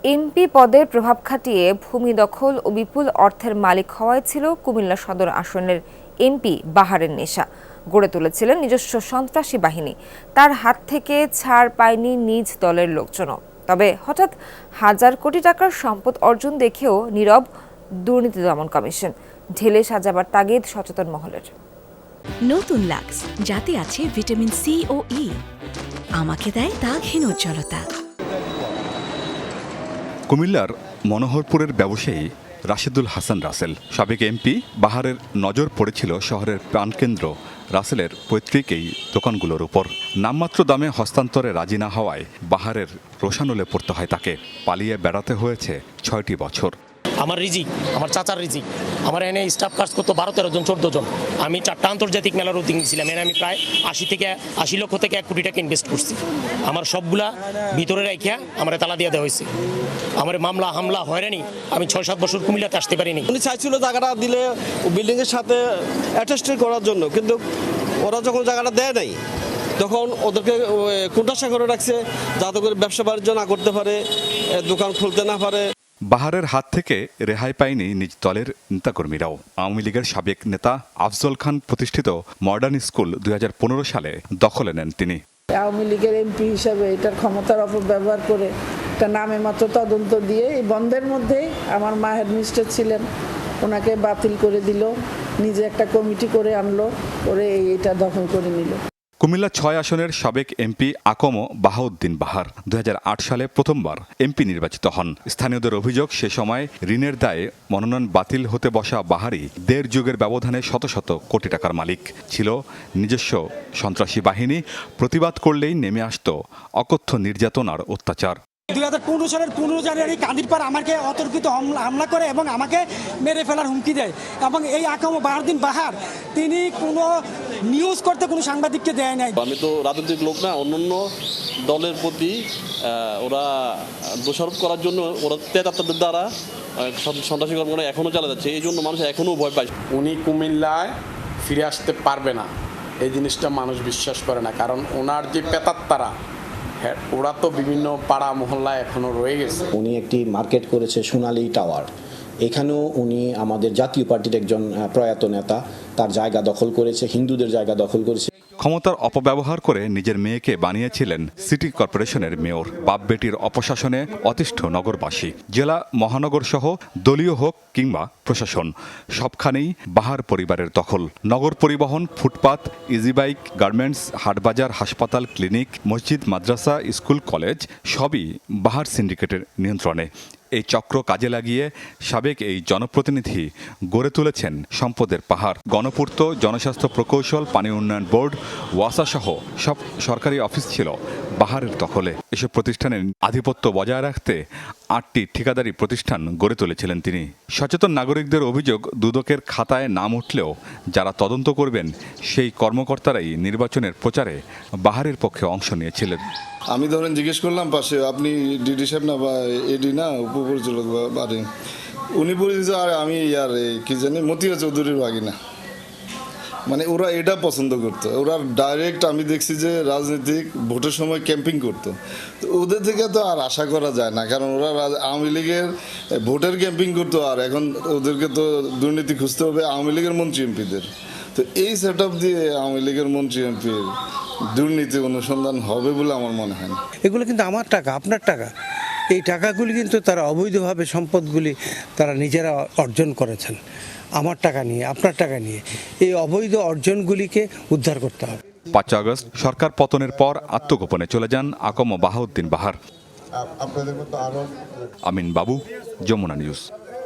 MP পদের প্রভাব খাটিয়ে ভূমি দখল ও বিপুল অর্থের মালিক হওয়াই ছিল কুমিল্লা সদর আসনের এমপি বাহারের নেশা। গড়ে তুলেছিলেন নিজস্ব সন্ত্রাসী বাহিনী। তার হাত থেকে ছাড় পায়নি নিজ দলের লোকজনও। তবে হঠাৎ হাজার কোটি টাকার সম্পদ অর্জন দেখেও নীরব দুর্নীতি দমন কমিশন। ঢেলে সাজাবার তাগিদ সচেতন মহলের। নতুন লাক্স, যাতে আছে ভিটামিন সি ও ই, আমাকে দেয় দাগহীন উজ্জ্বলতা। কুমিল্লার মনোহরপুরের ব্যবসায়ী রাশেদুল হাসান রাসেল, সাবেক এমপি বাহারের নজর পড়েছিল শহরের প্রাণকেন্দ্র রাসেলের পৈতৃক এই দোকানগুলোর উপর। নামমাত্র দামে হস্তান্তরে রাজি না হওয়ায় বাহারের রোষানলে পড়তে হয় তাকে। পালিয়ে বেড়াতে হয়েছে 6টি বছর। আমার রিজিক, আমার চাচার রিজিক। আমার এনে স্টাফ কাজ করতো 12-13 জন 14 জন। আমি 4টা আন্তর্জাতিক মেলার উদ্যোগ ছিলাম। এনে আমি প্রায় 80 লক্ষ থেকে 1 কোটি টাকা ইনভেস্ট করছি। আমার সবগুলা ভিতরে রাখিয়া আমার তালা দিয়ে দেওয়া হয়েছে। আমার মামলা হামলা হয়রানি, আমি 6-7 বছর কুমিল্লাতে আসতে পারিনি। উনি চাইছিল জায়গাটা দিলে বিল্ডিংয়ের সাথে অ্যাটাচড করার জন্য, কিন্তু ওরা যখন জায়গাটা দেয় নাই তখন ওদেরকে কোণঠাসা করে রাখছে, যাতে করে ব্যবসা বাণিজ্য না করতে পারে, দোকান খুলতে না পারে। বাহারের হাত থেকে রেহাই পায়নি নিজ দলের নেতাকর্মীরাও। আওয়ামী লীগের সাবেক নেতা আফজল খান প্রতিষ্ঠিত মডার্ন স্কুল 2015 সালে দখলে নেন তিনি। আওয়ামী লীগের এমপি হিসাবে এটার ক্ষমতার অপব্যবহার করে একটা নামে মাত্র তদন্ত দিয়ে এই বন্ধের মধ্যেই আমার মা হেডমিস্টার ছিলেন, ওনাকে বাতিল করে দিল, নিজে একটা কমিটি করে আনলো, করে এইটা দখল করে নিল। কুমিল্লা 6 আসনের সাবেক এমপি আকম বাহাউদ্দিন বাহার 2008 সালে প্রথমবার এমপি নির্বাচিত হন। স্থানীয়দের অভিযোগ, সে সময় ঋণের দায়ে মনোনয়ন বাতিল হতে বসা বাহারই 1.5 যুগের ব্যবধানে শত শত কোটি টাকার মালিক। ছিল নিজস্ব সন্ত্রাসী বাহিনী, প্রতিবাদ করলেই নেমে আসত অকথ্য নির্যাতন আর অত্যাচার। 2015 সালের 15 জানুয়ারি কান্দিরপাড় আমাকে অতর্কিত হামলা করে এবং আমাকে মেরে ফেলার হুমকি দেয়। এবং এই আকম বাহাউদ্দিন বাহার তিনি কোনো নিউজ করতে কোনো সাংবাদিককে দেয় নাই। আমি তো রাজনৈতিক লোক না, অন্যান্য দলের প্রতি ওরা দোষারোপ করার জন্য ওরা তেতাত্তরের দ্বারা সন্ত্রাসী কর্মকাণ্ড এখনও চালা যাচ্ছে। এই জন্য মানুষ এখনও ভয় পায়। উনি কুমিল্লায় ফিরে আসতে পারবে না, এই জিনিসটা মানুষ বিশ্বাস করে না। কারণ ওনার যে পেতাত্তারা, হ্যাঁ, ওরা তো বিভিন্ন পাড়া মহল্লায় এখনো রয়ে গেছে। উনি একটি মার্কেট করেছে সোনালী টাওয়ার। এখানেও উনি আমাদের জাতীয় পার্টির একজন প্রয়াত নেতা, তার জায়গা দখল করেছে, হিন্দুদের জায়গা দখল করেছে। ক্ষমতার অপব্যবহার করে নিজের মেয়েকে বানিয়েছিলেন সিটি কর্পোরেশনের মেয়র। বাপ বেটির অপশাসনে অতিষ্ঠ নগরবাসী। জেলা মহানগর সহ দলীয় হোক কিংবা প্রশাসন, সবখানেই বাহার পরিবারের দখল। নগর পরিবহন, ফুটপাত, ইজি বাইক, গার্মেন্টস, হাটবাজার, হাসপাতাল, ক্লিনিক, মসজিদ, মাদ্রাসা, স্কুল, কলেজ সবই বাহার সিন্ডিকেটের নিয়ন্ত্রণে। এই চক্র কাজে লাগিয়ে সাবেক এই জনপ্রতিনিধি গড়ে তুলেছেন সম্পদের পাহাড়। গণপূর্ত, জনস্বাস্থ্য প্রকৌশল, পানি উন্নয়ন বোর্ড, ওয়াসা সহ সব সরকারি অফিস ছিল বাহারের দখলে। এসব প্রতিষ্ঠানের আধিপত্য বজায় রাখতে 8টি ঠিকাদারি প্রতিষ্ঠান গড়ে তুলেছিলেন তিনি। সচেতন নাগরিকদের অভিযোগ, দুদকের খাতায় নাম উঠলেও যারা তদন্ত করবেন সেই কর্মকর্তারাই নির্বাচনের প্রচারে বাহারের পক্ষে অংশ নিয়েছিলেন। আমি ধরেন জিজ্ঞেস করলাম পাশে, আপনি ডিডি সাহেব না বা এডি না উপপরিচালক বাড়ি, উনি বলেছে আর আমি কি জানি মতিয়া চৌধুরীর বাগিনা। মানে ওরা এটা পছন্দ করতো। ওরা ডাইরেক্ট আমি দেখছি যে রাজনৈতিক ভোটের সময় ক্যাম্পিং করতো। তো ওদের থেকে তো আর আশা করা যায় না, কারণ ওরা আওয়ামী লীগের ভোটের ক্যাম্পিং করতো, আর এখন ওদেরকে তো দুর্নীতি খুঁজতে হবে আওয়ামী লীগের মন্ত্রী এমপিদের। তো এই সেট আপ দিয়ে আওয়ামী লীগের মন্ত্রী এমপির দুর্নীতি অনুসন্ধান হবে বলে আমার মনে হয় না। এগুলো কিন্তু আমার টাকা, আপনার টাকা। এই টাকাগুলি কিন্তু তারা অবৈধভাবে সম্পদগুলি তারা নিজেরা অর্জন করেছেন, আমার টাকা নিয়ে, আপনার টাকা নিয়ে। এই অবৈধ অর্জনগুলিকে উদ্ধার করতে হবে। 5 আগস্ট সরকার পতনের পর আত্মগোপনে চলে যান আকম বাহাউদ্দিন বাহার। আমিন বাবু, যমুনা নিউজ।